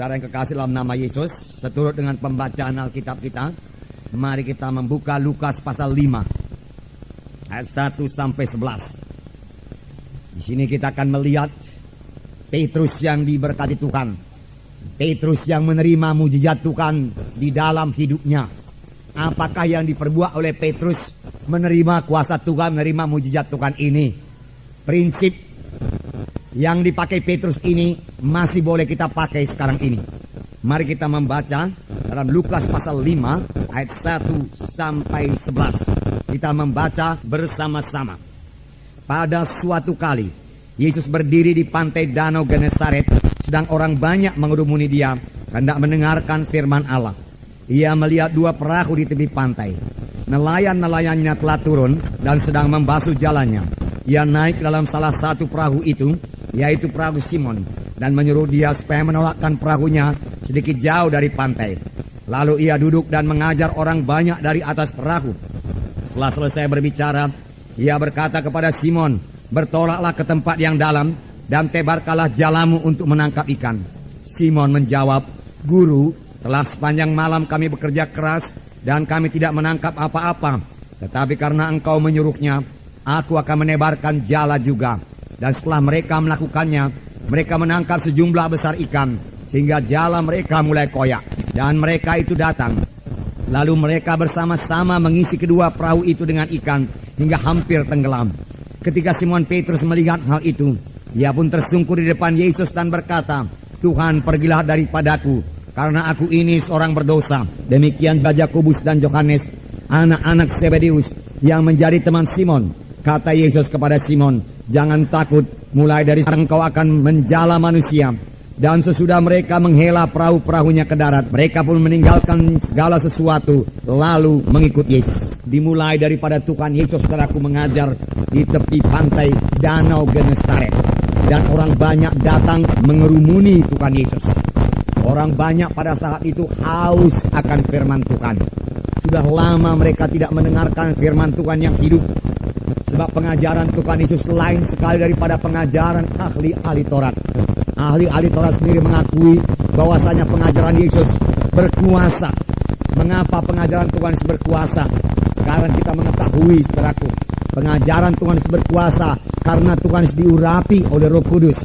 Saudara yang kekasih dalam nama Yesus, seturut dengan pembacaan Alkitab kita, mari kita membuka Lukas pasal 5 ayat 1 sampai 11. Di sini kita akan melihat Petrus yang diberkati Tuhan, Petrus yang menerima mujizat Tuhan di dalam hidupnya. Apakah yang diperbuat oleh Petrus menerima kuasa Tuhan, menerima mujizat Tuhan ini? Prinsip yang dipakai Petrus ini masih boleh kita pakai sekarang ini. Mari kita membaca dalam Lukas pasal 5 ayat 1 sampai 11. Kita membaca bersama-sama. Pada suatu kali Yesus berdiri di pantai Danau Genesaret, sedang orang banyak mengerumuni dia hendak mendengarkan firman Allah. Ia melihat dua perahu di tepi pantai. Nelayan-nelayannya telah turun dan sedang membasuh jalannya. Ia naik dalam salah satu perahu itu, yaitu perahu Simon, dan menyuruh dia supaya menolakkan perahunya sedikit jauh dari pantai. Lalu ia duduk dan mengajar orang banyak dari atas perahu. Setelah selesai berbicara, ia berkata kepada Simon, "Bertolaklah ke tempat yang dalam dan tebarkanlah jalamu untuk menangkap ikan." Simon menjawab, "Guru, telah sepanjang malam kami bekerja keras dan kami tidak menangkap apa-apa. Tetapi karena engkau menyuruhnya, aku akan menebarkan jala juga." Dan setelah mereka melakukannya, mereka menangkap sejumlah besar ikan, sehingga jala mereka mulai koyak. Dan mereka itu datang. Lalu mereka bersama-sama mengisi kedua perahu itu dengan ikan, hingga hampir tenggelam. Ketika Simon Petrus melihat hal itu, ia pun tersungkur di depan Yesus dan berkata, "Tuhan, pergilah daripadaku, karena aku ini seorang berdosa." Demikian juga Yakobus dan Yohanes, anak-anak Zebedeus, yang menjadi teman Simon. Kata Yesus kepada Simon, "Jangan takut, mulai dari sekarang kau akan menjala manusia." Dan sesudah mereka menghela perahu-perahunya ke darat, mereka pun meninggalkan segala sesuatu, lalu mengikut Yesus. Dimulai daripada Tuhan Yesus, saudaraku, mengajar di tepi pantai Danau Genesaret. Dan orang banyak datang mengerumuni Tuhan Yesus. Orang banyak pada saat itu haus akan firman Tuhan. Sudah lama mereka tidak mendengarkan firman Tuhan yang hidup. Sebab pengajaran Tuhan Yesus lain sekali daripada pengajaran ahli-ahli Taurat. Ahli-ahli Taurat sendiri mengakui bahwasanya pengajaran Yesus berkuasa. Mengapa pengajaran Tuhan Yesus berkuasa? Sekarang kita mengetahui, saudaraku, pengajaran Tuhan Yesus berkuasa karena Tuhan Yesus diurapi oleh Roh Kudus.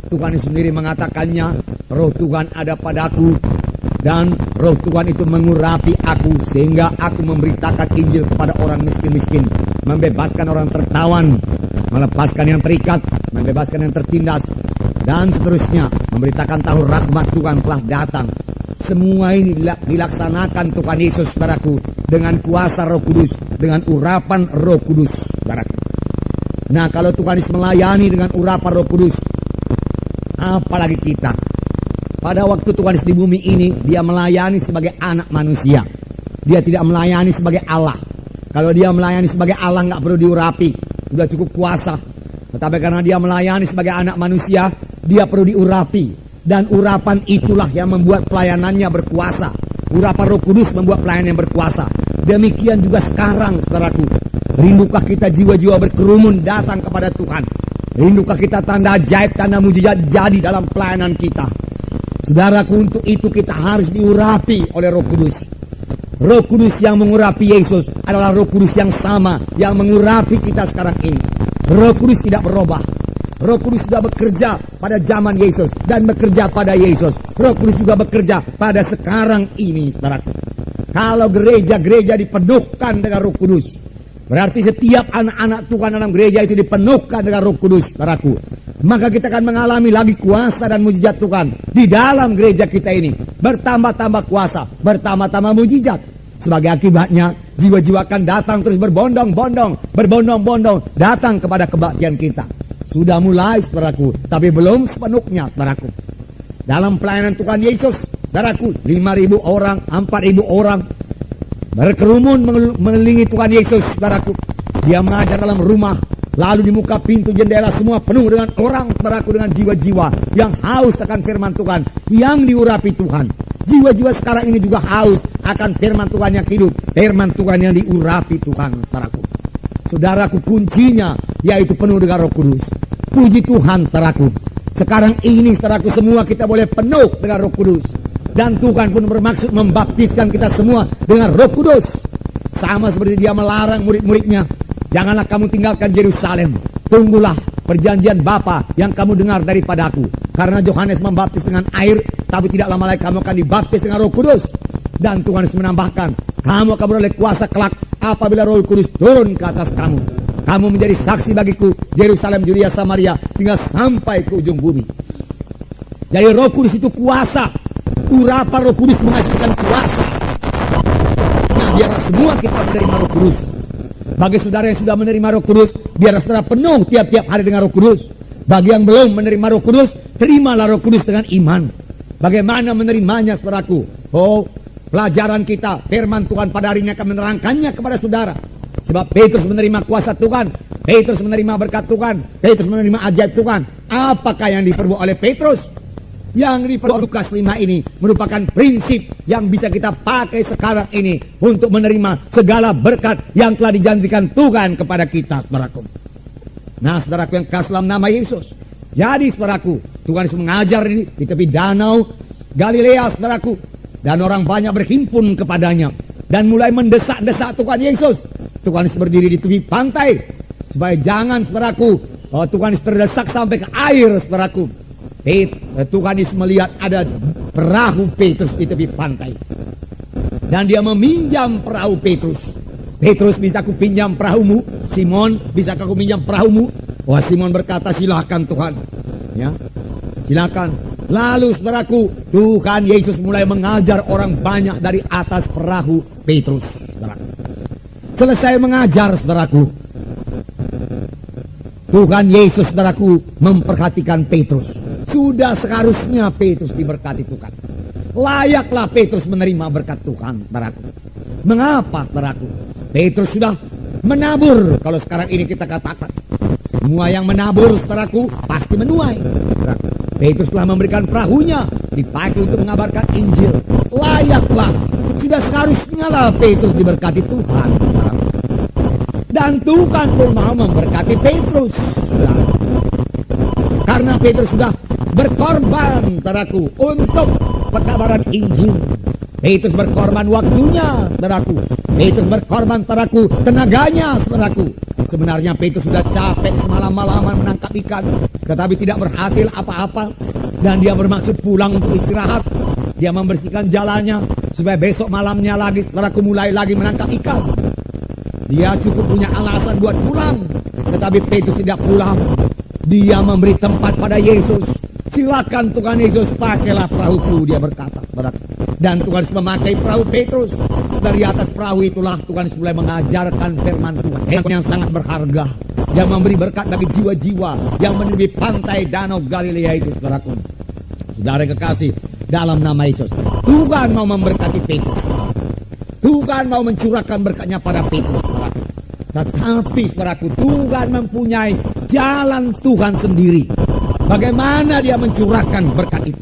Tuhan Yesus sendiri mengatakannya, "Roh Tuhan ada padaku, dan Roh Tuhan itu mengurapi aku, sehingga aku memberitakan Injil kepada orang miskin-miskin, membebaskan orang tertawan, melepaskan yang terikat, membebaskan yang tertindas, dan seterusnya, memberitakan tahu rahmat Tuhan telah datang." Semua ini dilaksanakan Tuhan Yesus, saudaraku, dengan kuasa Roh Kudus, dengan urapan Roh Kudus, saudaraku. Nah, kalau Tuhan Yesus melayani dengan urapan Roh Kudus, apalagi kita. Pada waktu Tuhan Yesus di bumi ini, dia melayani sebagai anak manusia. Dia tidak melayani sebagai Allah. Kalau dia melayani sebagai Allah, nggak perlu diurapi, sudah cukup kuasa. Tetapi karena dia melayani sebagai anak manusia, dia perlu diurapi. Dan urapan itulah yang membuat pelayanannya berkuasa. Urapan Roh Kudus membuat pelayanan yang berkuasa. Demikian juga sekarang, saudaraku. Rindukah kita jiwa-jiwa berkerumun datang kepada Tuhan? Rindukah kita tanda ajaib, tanda mujizat jadi dalam pelayanan kita? Saudaraku, untuk itu kita harus diurapi oleh Roh Kudus. Roh Kudus yang mengurapi Yesus adalah Roh Kudus yang sama yang mengurapi kita sekarang ini. Roh Kudus tidak berubah. Roh Kudus sudah bekerja pada zaman Yesus dan bekerja pada Yesus. Roh Kudus juga bekerja pada sekarang ini, saudaraku. Kalau gereja-gereja dipenuhkan dengan Roh Kudus, berarti setiap anak-anak Tuhan dalam gereja itu dipenuhkan dengan Roh Kudus, saudaraku. Maka kita akan mengalami lagi kuasa dan mujizat Tuhan di dalam gereja kita ini. Bertambah-tambah kuasa, bertambah-tambah mujizat. Sebagai akibatnya, jiwa-jiwa akan datang terus berbondong-bondong datang kepada kebaktian kita. Sudah mulai, saudaraku, tapi belum sepenuhnya, saudaraku. Dalam pelayanan Tuhan Yesus, saudaraku, 5.000 orang, 4.000 orang berkerumun mengelilingi Tuhan Yesus, saudaraku. Dia mengajar dalam rumah, lalu di muka pintu jendela semua penuh dengan orang, saudaraku, dengan jiwa-jiwa yang haus akan firman Tuhan, yang diurapi Tuhan. Jiwa-jiwa sekarang ini juga haus akan firman Tuhan yang hidup, firman Tuhan yang diurapi Tuhan, saudaraku. Saudaraku, kuncinya yaitu penuh dengan Roh Kudus. Puji Tuhan, saudaraku. Sekarang ini saudaraku semua kita boleh penuh dengan Roh Kudus. Dan Tuhan pun bermaksud membaptiskan kita semua dengan Roh Kudus. Sama seperti dia melarang murid-muridnya, janganlah kamu tinggalkan Yerusalem. Tunggulah perjanjian Bapa yang kamu dengar daripadaku. Karena Yohanes membaptis dengan air, tapi tidak lama lagi kamu akan dibaptis dengan Roh Kudus. Dan Tuhan menambahkan, kamu akan beroleh kuasa kelak apabila Roh Kudus turun ke atas kamu. Kamu menjadi saksi bagiku, Yerusalem, Yudea, Samaria, sehingga sampai ke ujung bumi. Jadi Roh Kudus itu kuasa. Urapan Roh Kudus menghasilkan kuasa. Nah, biarlah semua kita menerima Roh Kudus. Bagi saudara yang sudah menerima Roh Kudus, biarlah saudara penuh tiap-tiap hari dengan Roh Kudus. Bagi yang belum menerima Roh Kudus, terimalah Roh Kudus dengan iman. Bagaimana menerimanya, saudaraku? Oh, pelajaran kita, firman Tuhan pada hari ini akan menerangkannya kepada saudara. Sebab Petrus menerima kuasa Tuhan, Petrus menerima berkat Tuhan, Petrus menerima ajaib Tuhan. Apakah yang diperbuat oleh Petrus? Yang diperbuat Lukas 5 ini merupakan prinsip yang bisa kita pakai sekarang ini untuk menerima segala berkat yang telah dijanjikan Tuhan kepada kita, saudaraku. Nah, saudaraku yang kasih dalam nama Yesus. Jadi, saudaraku, Tuhan Yesus mengajar ini di tepi danau Galilea, saudaraku. Dan orang banyak berhimpun kepadanya dan mulai mendesak-desak Tuhan Yesus. Tuhan Yesus berdiri di tepi pantai supaya jangan, saudaraku, Tuhan Yesus terdesak sampai ke air, saudaraku. Tuhan Yesus melihat ada perahu Petrus di tepi pantai. Dan dia meminjam perahu Petrus. Petrus, bisa aku pinjam perahumu? Simon, bisa aku pinjam perahumu? Wah, Simon berkata, silakan Tuhan. Ya, silakan. Lalu saudaraku, Tuhan Yesus mulai mengajar orang banyak dari atas perahu Petrus. Saudaraku. Selesai mengajar, saudaraku, Tuhan Yesus, saudaraku, memperhatikan Petrus. Sudah seharusnya Petrus diberkati Tuhan. Layaklah Petrus menerima berkat Tuhan, saudaraku. Mengapa, saudaraku? Petrus sudah menabur. Kalau sekarang ini kita katakan, semua yang menabur, saudaraku, pasti menuai. Saudaraku. Petrus telah memberikan perahunya, dipakai untuk mengabarkan Injil. Layaklah, sudah seharusnya lah Petrus diberkati Tuhan, saudaraku. Dan Tuhan pun mau memberkati Petrus, saudaraku. Karena Petrus sudah berkorban, saudaraku, untuk pekabaran Injil. Petrus berkorban waktunya, saudaraku. Petrus berkorban, saudaraku, tenaganya, saudaraku. Sebenarnya Petrus sudah capek semalam-malaman menangkap ikan, tetapi tidak berhasil apa-apa. Dan dia bermaksud pulang untuk istirahat. Dia membersihkan jalannya supaya besok malamnya lagi, saudaraku, mulai lagi menangkap ikan. Dia cukup punya alasan buat pulang, tetapi Petrus tidak pulang. Dia memberi tempat pada Yesus. Silakan Tuhan Yesus, pakailah perahuku, dia berkata. Dan Tuhan Yesus memakai perahu Petrus. Dari atas perahu itulah Tuhan Yesus mulai mengajarkan firman Tuhan yang sangat berharga, yang memberi berkat bagi jiwa-jiwa yang menepi pantai danau Galilea itu, saudaraku. Saudara kekasih, dalam nama Yesus, Tuhan mau memberkati Petrus. Tuhan mau mencurahkan berkatnya pada Petrus, saudaraku. Tetapi, saudaraku, Tuhan mempunyai jalan Tuhan sendiri. Bagaimana dia mencurahkan berkat itu?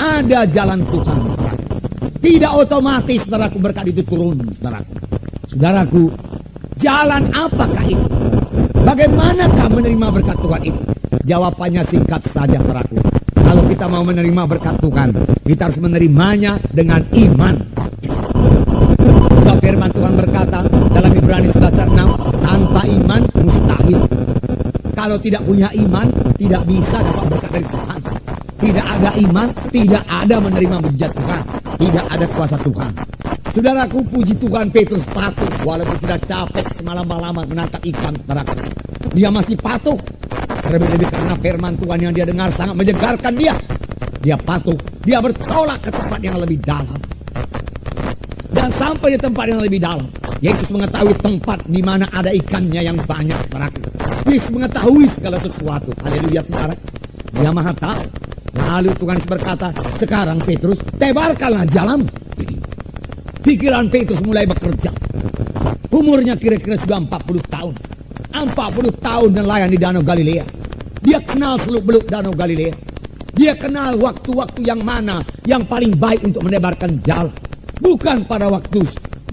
Ada jalan Tuhan, saudaraku. Tidak otomatis, saudaraku, berkat itu turun, saudaraku. Saudaraku, jalan apakah itu? Bagaimanakah menerima berkat Tuhan itu? Jawabannya singkat saja, saudaraku. Kalau kita mau menerima berkat Tuhan, kita harus menerimanya dengan iman. Sebab firman Tuhan berkata dalam Ibrani 11:6, tanpa iman mustahil. Kalau tidak punya iman, tidak bisa dapat berkat dari Tuhan. Tidak ada iman, tidak ada menerima mujizat Tuhan. Tidak ada kuasa Tuhan. Saudaraku, puji Tuhan, Petrus patuh walaupun sudah capek semalam-malaman menangkap ikan, saudaraku. Dia masih patuh. Terlebih-lebih karena firman Tuhan yang dia dengar sangat menyegarkan dia. Dia patuh. Dia bertolak ke tempat yang lebih dalam. Dan sampai di tempat yang lebih dalam, Yesus mengetahui tempat di mana ada ikannya yang banyak, saudaraku. Yesus mengetahui segala sesuatu. Haleluya, saudara. Dia maha tahu. Lalu Tuhan berkata, sekarang Petrus, tebarkanlah jalanmu. Pikiran Petrus mulai bekerja. Umurnya kira-kira sudah 40 tahun. 40 tahun nelayan di Danau Galilea. Dia kenal seluk-beluk Danau Galilea. Dia kenal waktu-waktu yang mana yang paling baik untuk menebarkan jalan. Bukan pada waktu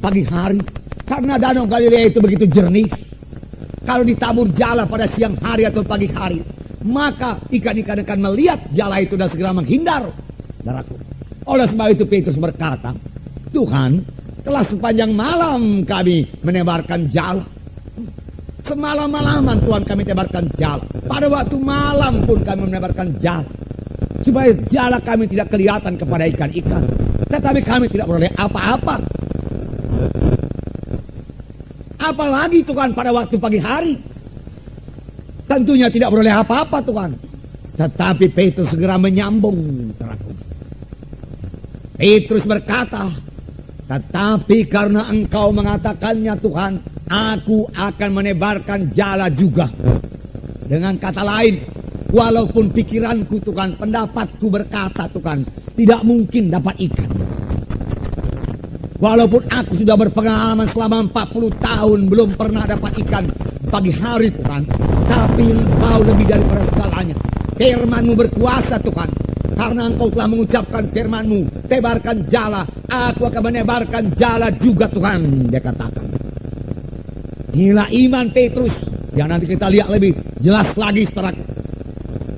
pagi hari. Karena Danau Galilea itu begitu jernih. Kalau ditabur jala pada siang hari atau pagi hari, maka ikan-ikan akan melihat jala itu dan segera menghindar, saudaraku. Oleh sebab itu Petrus berkata, Tuhan, telah sepanjang malam kami menebarkan jala. Semalam-malaman Tuhan kami tebarkan jala. Pada waktu malam pun kami menebarkan jala, supaya jala kami tidak kelihatan kepada ikan-ikan. Tetapi kami tidak beroleh apa-apa. Apalagi Tuhan pada waktu pagi hari. Tentunya tidak beroleh apa-apa Tuhan. Tetapi Petrus segera menyambung. Petrus berkata, tetapi karena Engkau mengatakannya Tuhan, aku akan menebarkan jala juga. Dengan kata lain, walaupun pikiranku Tuhan, pendapatku berkata Tuhan, tidak mungkin dapat ikan. Walaupun aku sudah berpengalaman selama 40 tahun belum pernah dapat ikan pagi hari Tuhan. Tapi Engkau lebih daripada segalanya. Firman-Mu berkuasa Tuhan. Karena Engkau telah mengucapkan firman-Mu, tebarkan jala, aku akan menebarkan jala juga Tuhan, dia katakan. Inilah iman Petrus yang nanti kita lihat lebih jelas lagi saudaraku.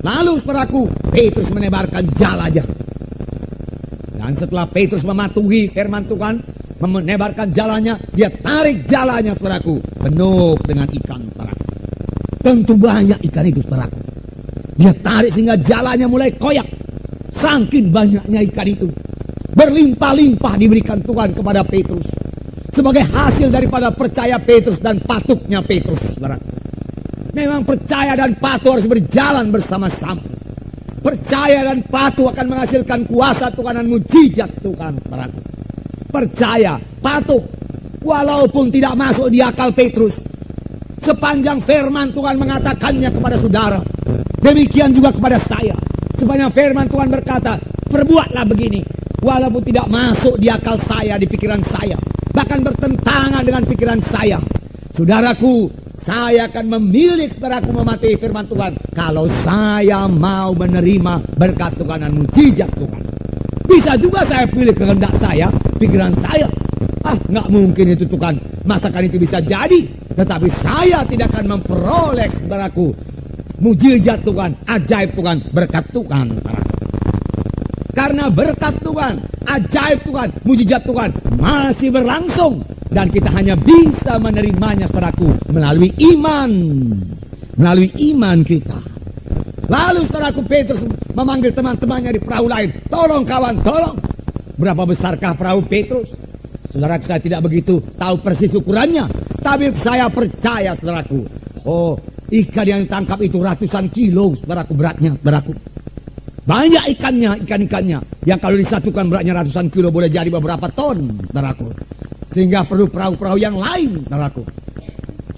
Lalu saudaraku, Petrus menebarkan jalanya. Dan setelah Petrus mematuhi firman Tuhan, menebarkan jalannya, dia tarik jalannya saudaraku, penuh dengan ikan saudaraku. Tentu banyak ikan itu saudaraku. Dia tarik sehingga jalannya mulai koyak. Saking banyaknya ikan itu, berlimpah-limpah diberikan Tuhan kepada Petrus sebagai hasil daripada percaya Petrus dan patuhnya Petrus saudaraku. Memang percaya dan patuh harus berjalan bersama-sama. Percaya dan patuh akan menghasilkan kuasa Tuhan dan mujizat Tuhan saudaraku. Percaya, patuh, walaupun tidak masuk di akal Petrus, sepanjang firman Tuhan mengatakannya kepada saudara, demikian juga kepada saya. Sepanjang firman Tuhan berkata, perbuatlah begini, walaupun tidak masuk di akal saya, di pikiran saya, bahkan bertentangan dengan pikiran saya, saudaraku, saya akan memilih saudaraku mematuhi firman Tuhan kalau saya mau menerima berkat Tuhan dan mujizat Tuhan. Bisa juga saya pilih kehendak saya, pikiran saya. Nggak mungkin itu Tuhan, masakan itu bisa jadi. Tetapi saya tidak akan memperoleh saudaraku mujizat Tuhan, ajaib Tuhan, berkat Tuhan. Karena berkat Tuhan, ajaib Tuhan, mujizat Tuhan masih berlangsung. Dan kita hanya bisa menerimanya saudaraku melalui iman. Melalui iman kita. Lalu saudaraku Petrus memanggil teman-temannya di perahu lain. Tolong kawan, tolong. Berapa besarkah perahu Petrus? Saudara, saya tidak begitu tahu persis ukurannya. Tapi saya percaya saudaraku. Oh, ikan yang ditangkap itu ratusan kilo saudaraku beratnya, saudaraku. Banyak ikan-ikannya. Yang kalau disatukan beratnya ratusan kilo boleh jadi beberapa ton, saudaraku. Sehingga perlu perahu-perahu yang lain, saudaraku.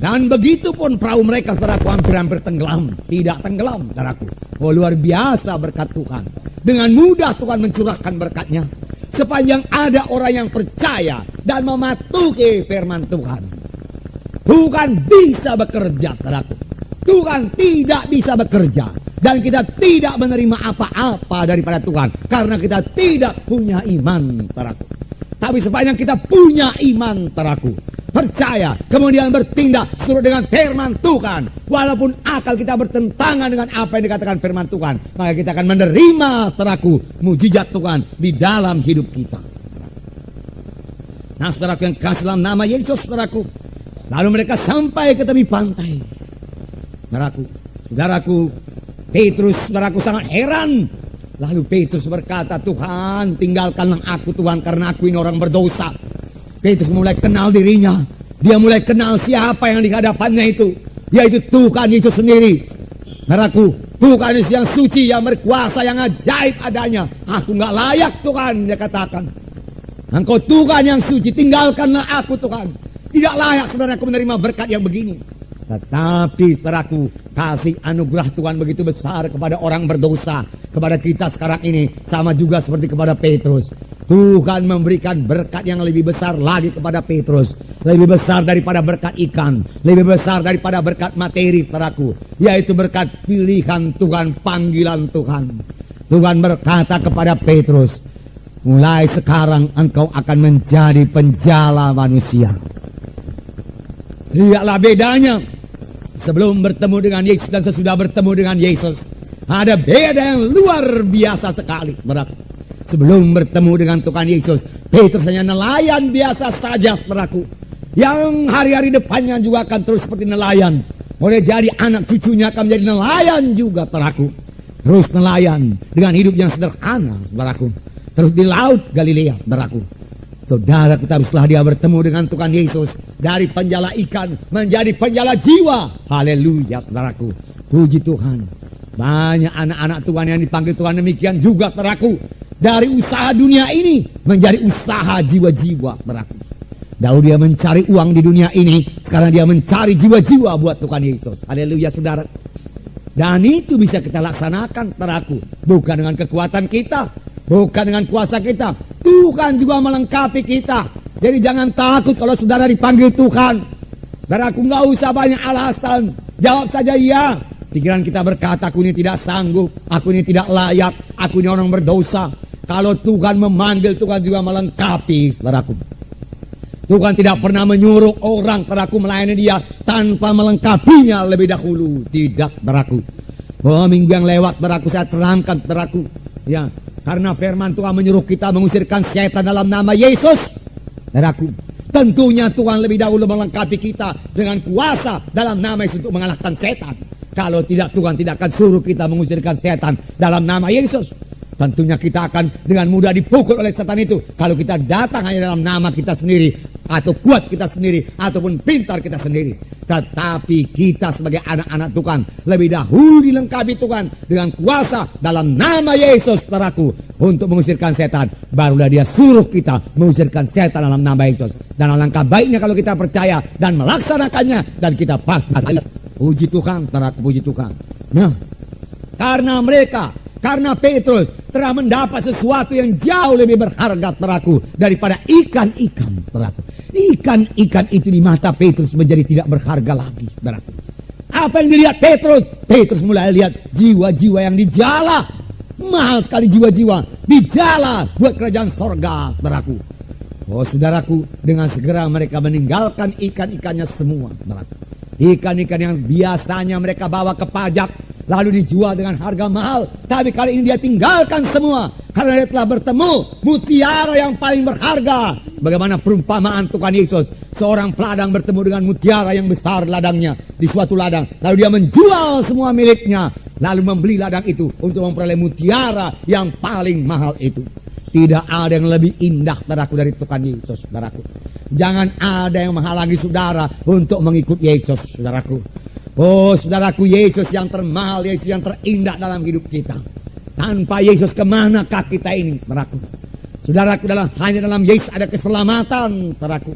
Dan begitu pun perahu mereka, saudaraku, hampir-hampir tenggelam. Tidak tenggelam, saudaraku. Oh, luar biasa berkat Tuhan. Dengan mudah Tuhan mencurahkan berkatnya. Sepanjang ada orang yang percaya dan mematuhi firman Tuhan. Tuhan bisa bekerja, saudaraku. Tuhan tidak bisa bekerja. Dan kita tidak menerima apa-apa daripada Tuhan. Karena kita tidak punya iman, saudaraku. Tapi sepanjang kita punya iman, saudaraku, percaya, kemudian bertindak seturut dengan firman Tuhan, walaupun akal kita bertentangan dengan apa yang dikatakan firman Tuhan, maka kita akan menerima, saudaraku, mujizat Tuhan di dalam hidup kita. Nah, saudaraku yang kasih dalam nama Yesus, saudaraku, lalu mereka sampai ke tepi pantai. Saudaraku, Petrus, saudaraku, sangat heran. Lalu Petrus berkata, Tuhan, tinggalkanlah aku Tuhan, karena aku ini orang berdosa. Petrus mulai kenal dirinya. Dia mulai kenal siapa yang di hadapannya itu, yaitu Tuhan Yesus sendiri. Saudaraku, Tuhan Yesus yang suci, yang berkuasa, yang ajaib adanya. Aku nggak layak Tuhan, dia katakan. Engkau Tuhan yang suci, tinggalkanlah aku Tuhan. Tidak layak saudaraku menerima berkat yang begini. Tetapi saudaraku, kasih anugerah Tuhan begitu besar kepada orang berdosa, kepada kita sekarang ini, sama juga seperti kepada Petrus. Tuhan memberikan berkat yang lebih besar lagi kepada Petrus. Lebih besar daripada berkat ikan, lebih besar daripada berkat materi, saudaraku, yaitu berkat pilihan Tuhan, panggilan Tuhan. Tuhan berkata kepada Petrus, mulai sekarang engkau akan menjadi penjala manusia. Lihatlah bedanya Sebelum bertemu dengan Yesus dan sesudah bertemu dengan Yesus, ada beda yang luar biasa sekali, saudaraku. Sebelum bertemu dengan Tuhan Yesus, Petrus hanya nelayan biasa saja, saudaraku. Yang hari-hari depannya juga akan terus seperti nelayan. Boleh jadi anak cucunya akan menjadi nelayan juga, saudaraku. Terus nelayan dengan hidup yang sederhana, saudaraku. Terus di laut Galilea, saudaraku. Saudaraku, tapi setelah dia bertemu dengan Tuhan Yesus, dari penjala ikan menjadi penjala jiwa. Haleluya, saudaraku. Puji Tuhan. Banyak anak-anak Tuhan yang dipanggil Tuhan demikian juga, saudaraku. Dari usaha dunia ini menjadi usaha jiwa-jiwa, saudaraku. Dahulu dia mencari uang di dunia ini, sekarang dia mencari jiwa-jiwa buat Tuhan Yesus. Haleluya, saudara. Dan itu bisa kita laksanakan, saudaraku. Bukan dengan kekuatan kita, bukan dengan kuasa kita. Tuhan juga melengkapi kita. Jadi jangan takut kalau saudara dipanggil Tuhan. Saudaraku, nggak usah banyak alasan. Jawab saja iya. Pikiran kita berkata, aku ini tidak sanggup, aku ini tidak layak, aku ini orang berdosa. Kalau Tuhan memanggil, Tuhan juga melengkapi, saudaraku. Tuhan tidak pernah menyuruh orang, saudaraku, melayani dia tanpa melengkapinya lebih dahulu. Tidak, saudaraku. Oh, minggu yang lewat, saudaraku, saya terangkan, saudaraku. Ya, karena firman Tuhan menyuruh kita mengusirkan setan dalam nama Yesus, saudaraku. Tentunya Tuhan lebih dahulu melengkapi kita dengan kuasa dalam nama Yesus untuk mengalahkan setan. Kalau tidak, Tuhan tidak akan suruh kita mengusirkan setan dalam nama Yesus. Tentunya kita akan dengan mudah dipukul oleh setan itu. Kalau kita datang hanya dalam nama kita sendiri, atau kuat kita sendiri, ataupun pintar kita sendiri. Tetapi kita sebagai anak-anak Tuhan lebih dahulu dilengkapi Tuhan dengan kuasa dalam nama Yesus, saudaraku, untuk mengusirkan setan. Barulah dia suruh kita mengusirkan setan dalam nama Yesus. Dan alangkah baiknya kalau kita percaya dan melaksanakannya, dan kita pasti. Puji Tuhan, saudaraku, puji Tuhan. Nah, karena Petrus telah mendapat sesuatu yang jauh lebih berharga, saudaraku, daripada ikan-ikan, saudaraku. Ikan-ikan itu di mata Petrus menjadi tidak berharga lagi, saudaraku. Apa yang dilihat Petrus? Petrus mulai lihat jiwa-jiwa yang dijala. Mahal sekali jiwa-jiwa dijala buat kerajaan sorga, saudaraku. Oh, saudaraku, dengan segera mereka meninggalkan ikan-ikannya semua, saudaraku. Ikan-ikan yang biasanya mereka bawa ke pajak, lalu dijual dengan harga mahal. Tapi kali ini dia tinggalkan semua, karena dia telah bertemu mutiara yang paling berharga. Bagaimana perumpamaan Tuhan Yesus, seorang peladang bertemu dengan mutiara yang besar ladangnya di suatu ladang. Lalu dia menjual semua miliknya, lalu membeli ladang itu untuk memperoleh mutiara yang paling mahal itu. Tidak ada yang lebih indah, saudaraku, dari Tuhan Yesus, saudaraku. Jangan ada yang menghalangi saudara untuk mengikut Yesus, saudaraku. Oh, saudaraku, Yesus yang termahal, Yesus yang terindah dalam hidup kita. Tanpa Yesus kemanakah kita ini, saudaraku? Saudaraku, hanya dalam Yesus ada keselamatan, saudaraku.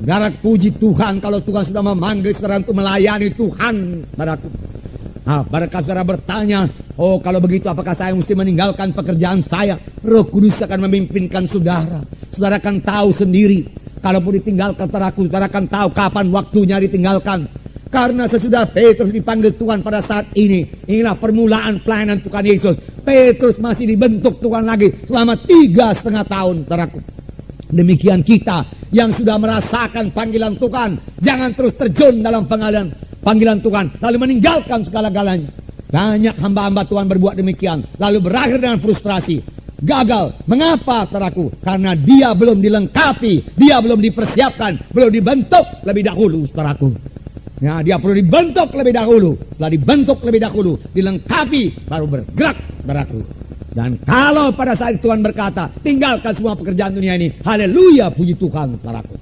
Saudara, puji Tuhan kalau Tuhan sudah memanggil saudara untuk melayani Tuhan, saudaraku. Nah, barangkali saudara bertanya, oh kalau begitu apakah saya mesti meninggalkan pekerjaan saya? Roh Kudus akan memimpinkan saudara. Saudara akan tahu sendiri. Kalaupun ditinggalkan, saudara akan tahu kapan waktunya ditinggalkan. Karena sesudah Petrus dipanggil Tuhan pada saat ini, inilah permulaan pelayanan Tuhan Yesus. Petrus masih dibentuk Tuhan lagi selama 3,5 tahun, saudaraku. Demikian kita yang sudah merasakan panggilan Tuhan, jangan terus terjun dalam panggilan Tuhan lalu meninggalkan segala-galanya. Banyak hamba-hamba Tuhan berbuat demikian, lalu berakhir dengan frustrasi, gagal. Mengapa, saudaraku? Karena dia belum dilengkapi, dia belum dipersiapkan, belum dibentuk lebih dahulu, saudaraku. Ya, dia perlu dibentuk lebih dahulu. Setelah dibentuk lebih dahulu, dilengkapi, baru bergerak, saudaraku. Dan kalau pada saat Tuhan berkata, tinggalkan semua pekerjaan dunia ini, haleluya, puji Tuhan, saudaraku.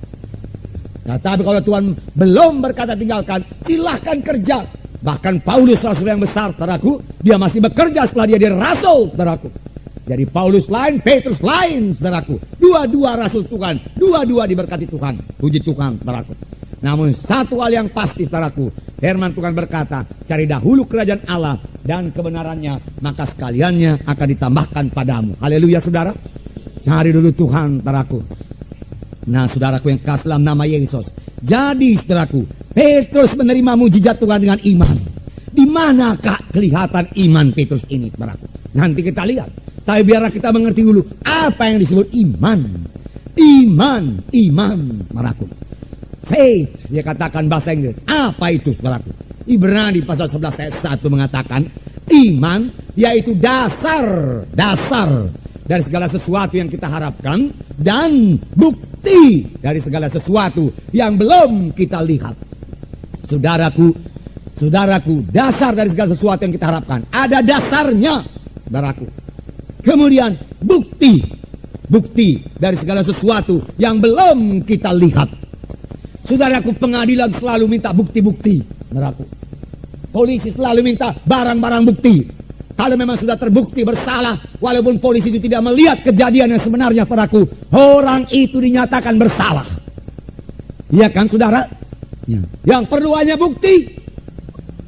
Nah, tapi kalau Tuhan belum berkata tinggalkan, silahkan kerja. Bahkan Paulus, rasul yang besar, saudaraku, dia masih bekerja setelah dia jadi rasul, saudaraku. Jadi Paulus lain, Petrus lain, saudaraku. Dua-dua rasul Tuhan, dua-dua diberkati Tuhan. Puji Tuhan, saudaraku. Namun satu hal yang pasti, saudaraku, firman Tuhan berkata, cari dahulu kerajaan Allah dan kebenarannya, maka sekaliannya akan ditambahkan padamu. Haleluya, saudara. Cari dulu Tuhan, saudaraku. Nah, saudaraku yang kasih dalam nama Yesus. Jadi, saudaraku, Petrus menerima mujizat Tuhan dengan iman. Di manakah kelihatan iman Petrus ini, saudaraku? Nanti kita lihat. Tapi biarlah kita mengerti dulu apa yang disebut iman. Iman, saudaraku. Faith, dia katakan bahasa Inggris. Apa itu, saudaraku? Ibrani pasal 11 ayat 1 mengatakan, iman yaitu dasar dari segala sesuatu yang kita harapkan dan bukti dari segala sesuatu yang belum kita lihat. Saudaraku, dasar dari segala sesuatu yang kita harapkan. Ada dasarnya, saudaraku. Kemudian bukti dari segala sesuatu yang belum kita lihat. Saudaraku, pengadilan selalu minta bukti-bukti, saudaraku. Polisi selalu minta barang-barang bukti. Kalau memang sudah terbukti bersalah, walaupun polisi itu tidak melihat kejadian yang sebenarnya, saudaraku, orang itu dinyatakan bersalah. Iya kan, saudara? Ya. Yang perlu hanya bukti.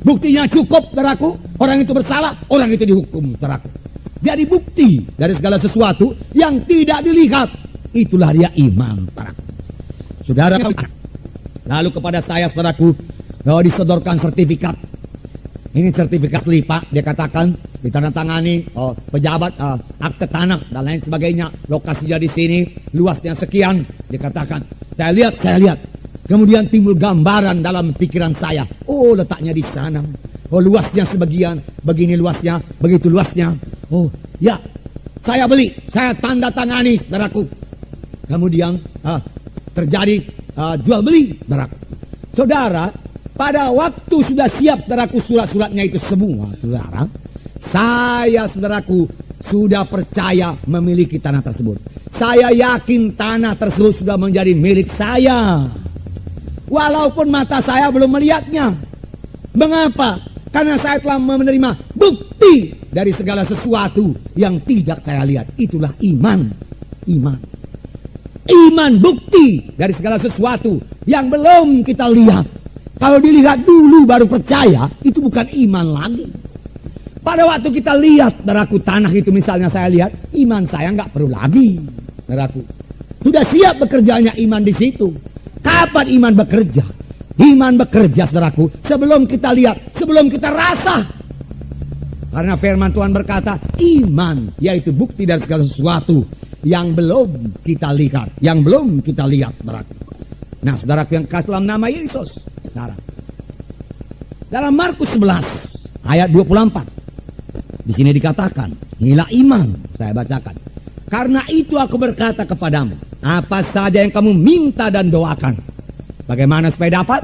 Buktinya cukup, saudaraku. Orang itu bersalah, orang itu dihukum, saudaraku. Jadi bukti dari segala sesuatu yang tidak dilihat, itulah dia iman, saudaraku. Saudara, lalu kepada saya, saudaraku, disodorkan sertifikat. Ini sertifikat lipat, dia katakan ditandatangani pejabat akte tanah dan lain sebagainya. Lokasinya di sini, luasnya sekian. Dia katakan, saya lihat. Kemudian timbul gambaran dalam pikiran saya. Oh, letaknya di sana. Oh, luasnya sebagian, begini luasnya, begitu luasnya. Oh, ya, saya beli, saya tanda tangani, saudaraku. Kemudian terjadi jual beli, saudaraku. Saudara, pada waktu sudah siap, saudaraku, surat-suratnya itu semua, saudara, saya, saudaraku, sudah percaya memiliki tanah tersebut. Saya yakin tanah tersebut sudah menjadi milik saya, walaupun mata saya belum melihatnya. Mengapa? Karena saya telah menerima bukti dari segala sesuatu yang tidak saya lihat. Itulah iman. Iman, bukti dari segala sesuatu yang belum kita lihat. Kalau dilihat dulu baru percaya, itu bukan iman lagi. Pada waktu kita lihat, saudaraku, tanah itu misalnya saya lihat, iman saya nggak perlu lagi, saudaraku. Sudah siap bekerjanya iman di situ. Kapan iman bekerja? Iman bekerja, saudaraku, sebelum kita lihat, sebelum kita rasa. Karena firman Tuhan berkata, iman yaitu bukti dari segala sesuatu yang belum kita lihat, saudaraku. Nah, saudaraku yang kasih dalam nama Yesus, saudara. Dalam Markus 11 ayat 24, di sini dikatakan, inilah iman, saya bacakan. Karena itu aku berkata kepadamu, apa saja yang kamu minta dan doakan. Bagaimana supaya dapat?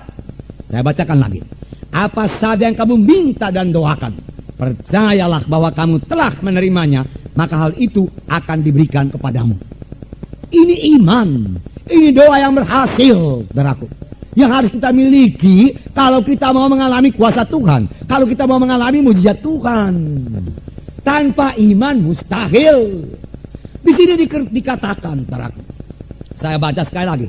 Saya bacakan lagi. Apa saja yang kamu minta dan doakan, percayalah bahwa kamu telah menerimanya, maka hal itu akan diberikan kepadamu. Ini iman. Ini doa yang berhasil, saudaraku. Yang harus kita miliki kalau kita mau mengalami kuasa Tuhan. Kalau kita mau mengalami mujizat Tuhan. Tanpa iman mustahil. Di sini dikatakan, saudaraku. Saya baca sekali lagi.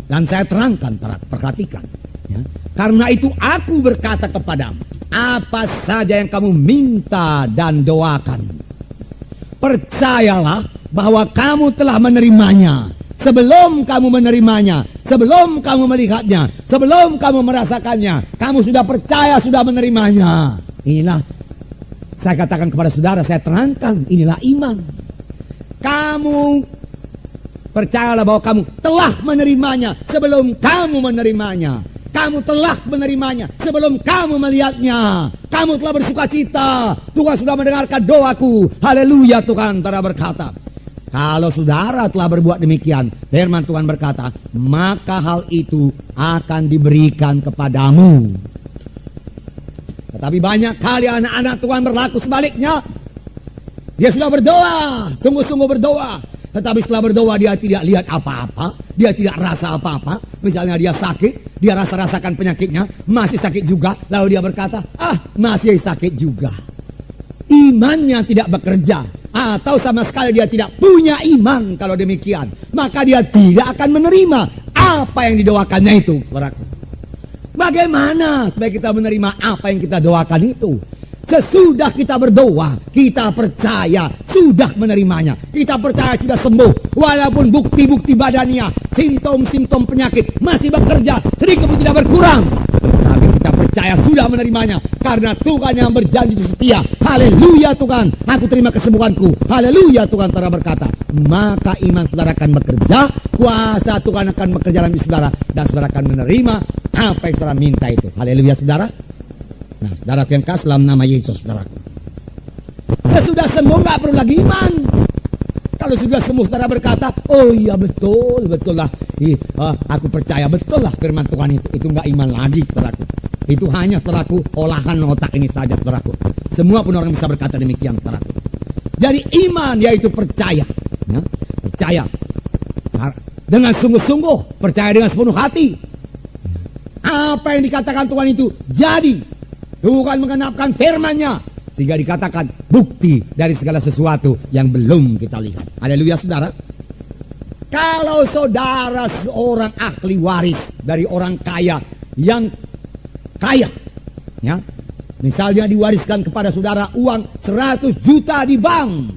Dan saya terangkan, saudaraku. Perhatikan. Ya. Karena itu aku berkata kepadamu, apa saja yang kamu minta dan doakan, percayalah bahwa kamu telah menerimanya. Sebelum kamu menerimanya, sebelum kamu melihatnya, sebelum kamu merasakannya, kamu sudah percaya, sudah menerimanya. Inilah saya katakan kepada saudara, saya terangkan, inilah iman. Kamu percayalah bahwa kamu telah menerimanya sebelum kamu menerimanya. Kamu telah menerimanya sebelum kamu melihatnya. Kamu telah bersuka cita. Tuhan sudah mendengarkan doaku. Haleluya, Tuhan telah berkata. Kalau saudara telah berbuat demikian, firman Tuhan berkata, maka hal itu akan diberikan kepadamu. Tetapi banyak kali anak-anak Tuhan berlaku sebaliknya. Dia sudah berdoa, sungguh-sungguh berdoa, tetapi setelah berdoa dia tidak lihat apa-apa, dia tidak rasa apa-apa. Misalnya dia sakit, dia rasakan penyakitnya, masih sakit juga, lalu dia berkata, masih sakit juga. Imannya tidak bekerja. Atau sama sekali dia tidak punya iman. Kalau demikian, maka dia tidak akan menerima apa yang didoakannya itu. Bagaimana supaya kita menerima apa yang kita doakan itu? Sesudah kita berdoa, kita percaya sudah menerimanya. Kita percaya sudah sembuh. Walaupun bukti-bukti badannya, simptom-simptom penyakit masih bekerja, sedikit pun tidak berkurang. Tapi kita percaya sudah menerimanya. Karena Tuhan yang berjanji itu setia. Haleluya Tuhan, aku terima kesembuhanku. Haleluya Tuhan. Saudara berkata, maka iman saudara akan bekerja, kuasa Tuhan akan bekerja dalam hidup saudara, dan saudara akan menerima apa yang saudara minta itu. Haleluya saudara. Nah saudara yang kasih dalam nama Yesus saudaraku, sesudah sembuh nggak perlu lagi iman. Kalau sudah sembuh saudara berkata, oh iya betul lah, aku percaya betul lah firman Tuhan itu nggak iman lagi saudaraku. Itu hanya saudaraku olahan otak ini saja saudaraku. Semua pun orang bisa berkata demikian saudaraku. Jadi iman yaitu percaya, ya, percaya dengan sungguh-sungguh, percaya dengan sepenuh hati. Apa yang dikatakan Tuhan itu jadi. Tuhan mengenapkan firman-Nya sehingga dikatakan bukti dari segala sesuatu yang belum kita lihat. Haleluya saudara. Kalau saudara seorang ahli waris dari orang kaya yang kaya, ya, misalnya diwariskan kepada saudara uang 100 juta di bank.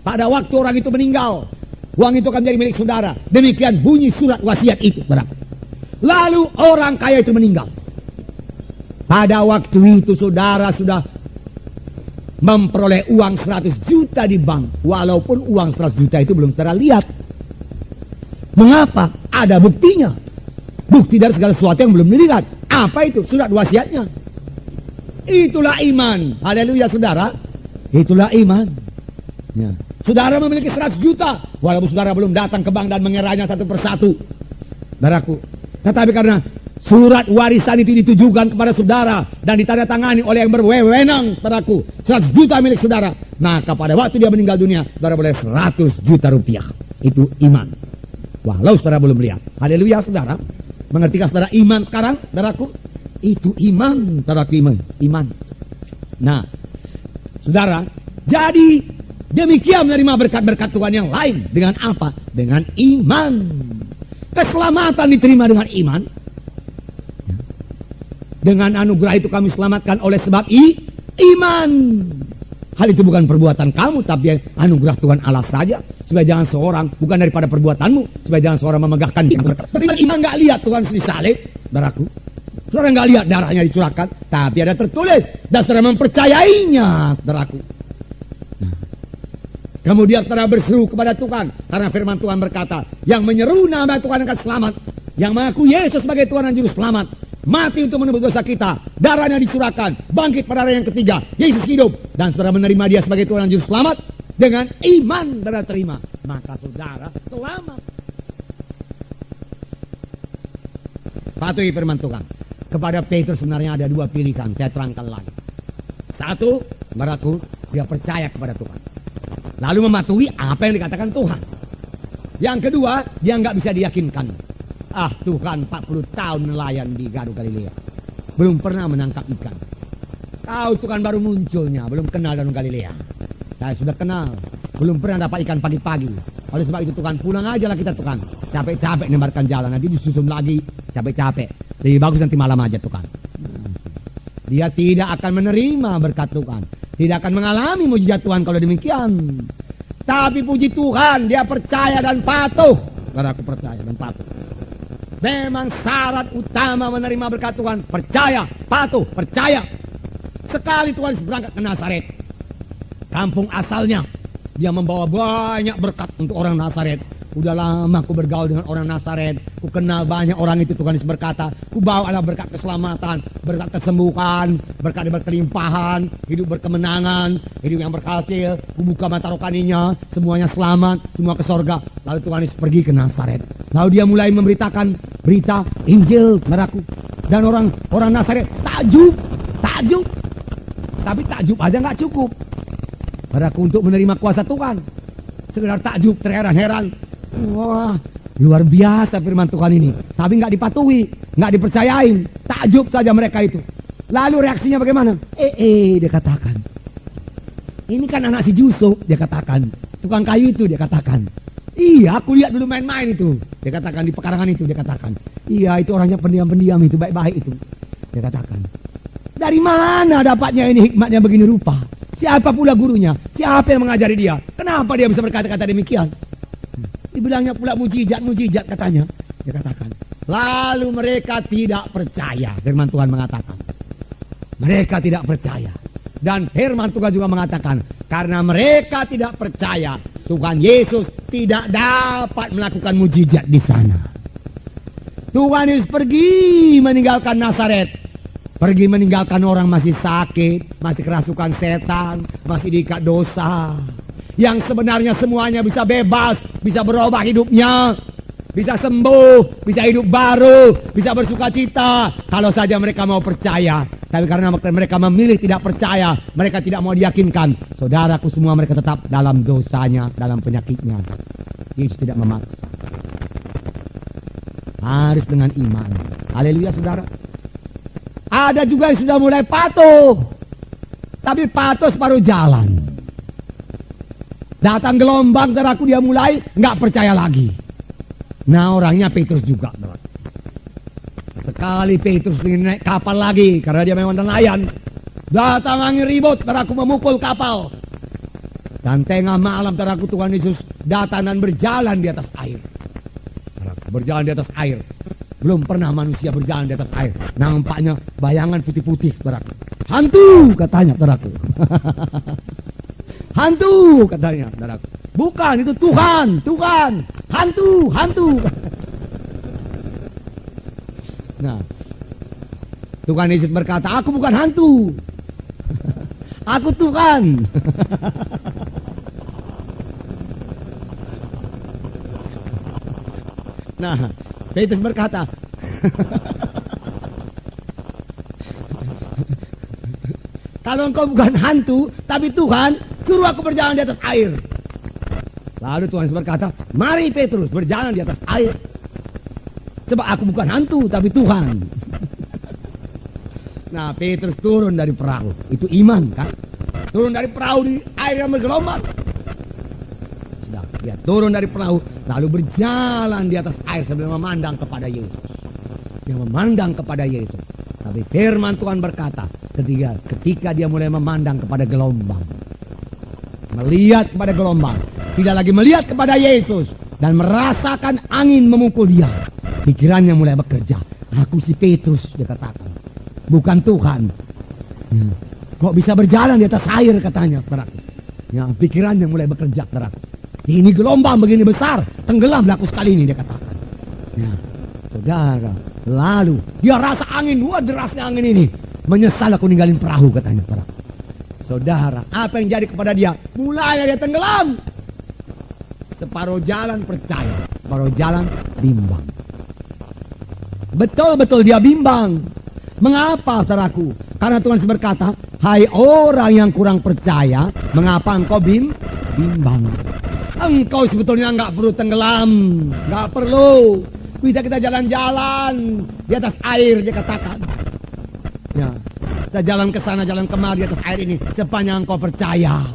Pada waktu orang itu meninggal, uang itu akan menjadi milik saudara. Demikian bunyi surat wasiat itu. Lalu orang kaya itu meninggal. Pada waktu itu saudara sudah memperoleh uang 100 juta di bank. Walaupun uang 100 juta itu belum saudara lihat. Mengapa? Ada buktinya. Bukti dari segala sesuatu yang belum dilihat. Apa itu? Surat wasiatnya. Itulah iman. Haleluya saudara. Itulah iman. Ya. Saudara memiliki 100 juta. Walaupun saudara belum datang ke bank dan mengeranya satu persatu. Saudaraku. Tetapi karena surat warisan itu ditujukan kepada saudara dan ditandatangani oleh yang berwenang, saudaraku, 100 juta milik saudara. Maka pada waktu dia meninggal dunia, saudara boleh 100 juta rupiah. Itu iman. Walau saudara belum lihat. Haleluya saudara. Mengertikah saudara iman sekarang, saudaraku? Itu iman, saudaraku, iman. Nah, saudara, jadi demikian menerima berkat-berkat Tuhan yang lain. Dengan apa? Dengan iman. Keselamatan diterima dengan iman. Dengan anugerah itu kami selamatkan oleh sebab iman. Hal itu bukan perbuatan kamu, tapi anugerah Tuhan Allah saja. Supaya jangan seorang, bukan daripada perbuatanmu, supaya jangan seorang memegahkan. Terima iman gak lihat Tuhan disalib, saudaraku. Saudara gak lihat darahnya dicurahkan, tapi ada tertulis dan saudara mempercayainya, saudaraku. Kemudian saudara berseru kepada Tuhan, karena firman Tuhan berkata, yang menyeru nama Tuhan akan selamat, yang mengaku Yesus sebagai Tuhan dan Juru Selamat, mati untuk menebus dosa kita, darahnya dicurahkan, bangkit pada hari yang ketiga, Yesus hidup, dan saudara menerima dia sebagai Tuhan dan Juru Selamat, dengan iman saudara terima, maka saudara selamat. Patuhi firman Tuhan. Kepada Petrus sebenarnya ada dua pilihan, saya terangkan lagi. Satu, saudaraku, dia percaya kepada Tuhan, lalu mematuhi apa yang dikatakan Tuhan. Yang kedua, dia nggak bisa diyakinkan. Tuhan 40 tahun nelayan di Gadu Galilea, belum pernah menangkap ikan. Tahu Tuhan baru munculnya, belum kenal Danau Galilea. Saya sudah kenal, belum pernah dapat ikan pagi-pagi. Oleh sebab itu Tuhan, pulang aja lah kita Tuhan. Capek-capek nembarkan jalan, nanti disusun lagi, capek-capek. Lebih bagus nanti malam aja Tuhan. Dia tidak akan menerima berkat Tuhan, tidak akan mengalami mujizat Tuhan kalau demikian. Tapi puji Tuhan, dia percaya dan patuh. Karena aku percaya dan patuh. Memang syarat utama menerima berkat Tuhan, percaya, patuh, percaya. Sekali Tuhan berangkat ke Nazaret, kampung asalnya, dia membawa banyak berkat untuk orang Nazaret. Udah lama aku bergaul dengan orang Nazaret, ku kenal banyak orang itu. Tuhan Yesus berkata, ku bawa ada berkat keselamatan, berkat kesembuhan, berkat berkelimpahan, hidup berkemenangan, hidup yang berhasil. Ku buka mata rohaninya, semuanya selamat, semua ke sorga. Lalu Tuhan Yesus pergi ke Nazaret. Lalu dia mulai memberitakan berita Injil kepadaku. Dan orang Nazaret takjub. Tapi takjub aja nggak cukup padaku untuk menerima kuasa Tuhan. Sekedar takjub, terheran-heran. Wah, luar biasa firman Tuhan ini. Tapi nggak dipatuhi, nggak dipercayain. Takjub saja mereka itu. Lalu reaksinya bagaimana? Dia katakan, ini kan anak si Yusuf, dia katakan. Tukang kayu itu, dia katakan. Iya, aku lihat dulu main-main itu. Dia katakan di pekarangan itu, dia katakan. Iya, itu orangnya pendiam-pendiam itu, baik-baik itu. Dia katakan. Dari mana dapatnya ini hikmatnya begini rupa? Siapa pula gurunya? Siapa yang mengajari dia? Kenapa dia bisa berkata-kata demikian? Dibilangnya pula mujizat katanya. Dia katakan. Lalu mereka tidak percaya. Firman Tuhan mengatakan. Mereka tidak percaya. Dan firman Tuhan juga mengatakan, karena mereka tidak percaya, Tuhan Yesus tidak dapat melakukan mujizat di sana. Tuhan Yesus pergi meninggalkan Nazaret, pergi meninggalkan orang masih sakit, masih kerasukan setan, masih diikat dosa, yang sebenarnya semuanya bisa bebas, bisa berubah hidupnya, bisa sembuh, bisa hidup baru, bisa bersuka cita, kalau saja mereka mau percaya. Tapi karena mereka memilih tidak percaya, mereka tidak mau diyakinkan, saudaraku semua, mereka tetap dalam dosanya, dalam penyakitnya. Yesus tidak memaksa. Harus dengan iman. Haleluya, saudara. Ada juga yang sudah mulai patuh, tapi patuh separuh jalan. Datang gelombang, saudaraku, dia mulai nggak percaya lagi. Nah, orangnya Petrus juga. Sekali Petrus ingin naik kapal lagi, karena dia memang nelayan, datang angin ribut, saudaraku, memukul kapal. Dan tengah malam, saudaraku, Tuhan Yesus datang dan berjalan di atas air. Berjalan di atas air. Belum pernah manusia berjalan di atas air. Nampaknya bayangan putih-putih, saudaraku. Hantu, katanya, saudaraku. Hantu, katanya, saudaraku. Bukan, itu Tuhan, Tuhan. Hantu, hantu. Nah, Tuhan Yesus berkata, aku bukan hantu. Aku Tuhan. Nah, Petrus berkata, kalau engkau bukan hantu, tapi Tuhan, suruh aku berjalan di atas air. Lalu Tuhan Yesus berkata, mari Petrus berjalan di atas air. Sebab aku bukan hantu, tapi Tuhan. Nah, Petrus turun dari perahu. Itu iman, kan? Turun dari perahu di air yang bergelombang. Sudah, dia turun dari perahu, lalu berjalan di atas air sambil memandang kepada Yesus. Dia memandang kepada Yesus. Tapi firman Tuhan berkata, ketika dia mulai memandang kepada gelombang, melihat kepada gelombang, tidak lagi melihat kepada Yesus, dan merasakan angin memukul dia, pikirannya mulai bekerja. Aku si Petrus, dia katakan, bukan Tuhan. Kok bisa berjalan di atas air, katanya, saudaraku. Ya, pikirannya mulai bekerja, saudaraku. Ini gelombang begini besar, tenggelam aku sekali ini, dia katakan. Ya, saudara, lalu dia rasa angin, wah derasnya angin ini. Menyesal aku ninggalin perahu, katanya, saudaraku. Saudara, apa yang jadi kepada dia? Mulai dia tenggelam. Separuh jalan percaya, separuh jalan bimbang. Betul-betul dia bimbang. Mengapa, saudaraku? Karena Tuhan berkata, hai orang yang kurang percaya, mengapa engkau bimbang? Engkau sebetulnya nggak perlu tenggelam, nggak perlu. Bisa kita jalan-jalan di atas air, dia katakan. Ya, kita jalan ke sana, jalan kemari di atas air ini, sepanjang engkau percaya.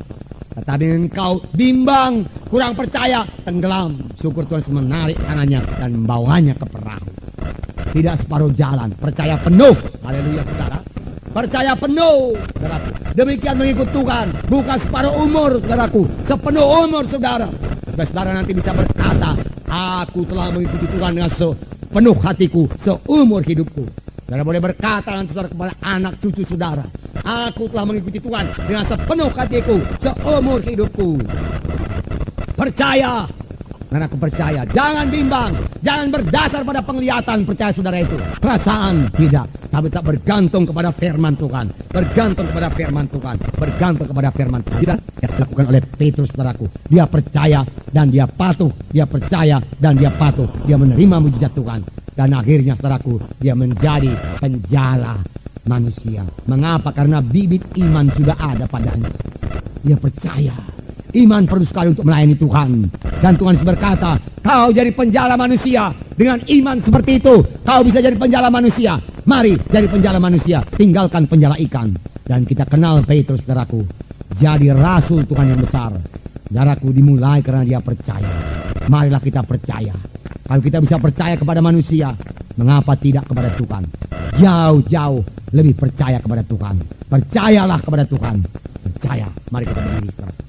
Tetapi engkau bimbang, kurang percaya, tenggelam. Syukur Tuhan menarik tangannya dan membawanya ke perahu. Tidak separuh jalan, percaya penuh. Haleluya, saudara. Percaya penuh, saudaraku. Demikian mengikut Tuhan, bukan separuh umur, saudaraku. Sepenuh umur, saudara. Saudara nanti bisa berkata, aku telah mengikuti Tuhan dengan sepenuh hatiku, seumur hidupku. Saudara boleh berkata nanti, saudara, kepada anak cucu saudara, aku telah mengikuti Tuhan dengan sepenuh hatiku, seumur hidupku. Percaya. Dan aku percaya, jangan bimbang, jangan berdasar pada penglihatan, percaya saudara itu. Perasaan tidak, tapi tak bergantung kepada firman Tuhan. Bergantung kepada firman Tuhan, bergantung kepada firman Tuhan. Tidak yang dilakukan oleh Petrus, saudaraku. Dia percaya dan dia patuh, dia percaya dan dia patuh. Dia menerima mujizat Tuhan. Dan akhirnya, saudaraku, dia menjadi penjala manusia. Mengapa? Karena bibit iman sudah ada padanya. Dia percaya. Iman perlu sekali untuk melayani Tuhan. Dan Tuhan berkata, kau jadi penjala manusia. Dengan iman seperti itu, kau bisa jadi penjala manusia. Mari jadi penjala manusia, tinggalkan penjala ikan. Dan kita kenal Petrus, saudaraku, jadi rasul Tuhan yang besar. Saudaraku, dimulai karena dia percaya. Marilah kita percaya. Kalau kita bisa percaya kepada manusia, mengapa tidak kepada Tuhan? Jauh-jauh lebih percaya kepada Tuhan. Percayalah kepada Tuhan. Percaya. Mari kita berdiri, saudara.